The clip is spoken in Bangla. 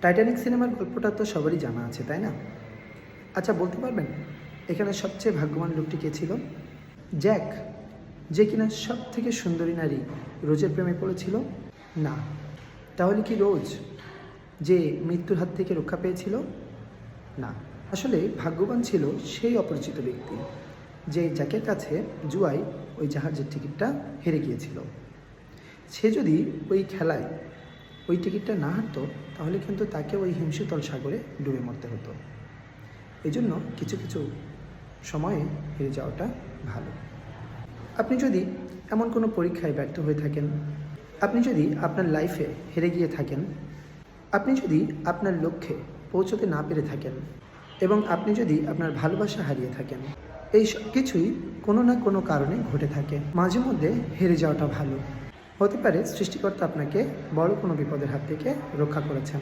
টাইটানিক সিনেমার গল্পটা তো সবারই জানা আছে, তাই না? আচ্ছা, বলতে পারবেন এখানে সবচেয়ে ভাগ্যবান লোকটি কে ছিল? জ্যাক, যে কিনা সব থেকে সুন্দরী নারী রোজের প্রেমে পড়েছিল? না। তাহলে কি রোজ, যে মৃত্যুর হাত থেকে রক্ষা পেয়েছিল? না। আসলে ভাগ্যবান ছিল সেই অপরিচিত ব্যক্তি যে জ্যাকের কাছে জুয়ায় ওই জাহাজের টিকিটটা হেরে গিয়েছিল। সে যদি ওই খেলায় ওই টিকিটটা না হারতো, তাহলে কিন্তু তাকে ওই হিমশীতল সাগরে ডুবে মরতে হতো। এই জন্য কিছু কিছু সময়ে হেরে যাওয়াটা ভালো। আপনি যদি এমন কোনো পরীক্ষায় ব্যর্থ হয়ে থাকেন, আপনি যদি আপনার লাইফে হেরে গিয়ে থাকেন, আপনি যদি আপনার লক্ষ্যে পৌঁছতে না পেরে থাকেন, এবং আপনি যদি আপনার ভালোবাসা হারিয়ে থাকেন, এই সব কিছুই কোনো না কোনো কারণে ঘটে থাকে। মাঝে মধ্যে হেরে যাওয়াটা ভালো। হতে পারে সৃষ্টিকর্তা আপনাকে বড় কোনো বিপদের হাত থেকে রক্ষা করেছেন।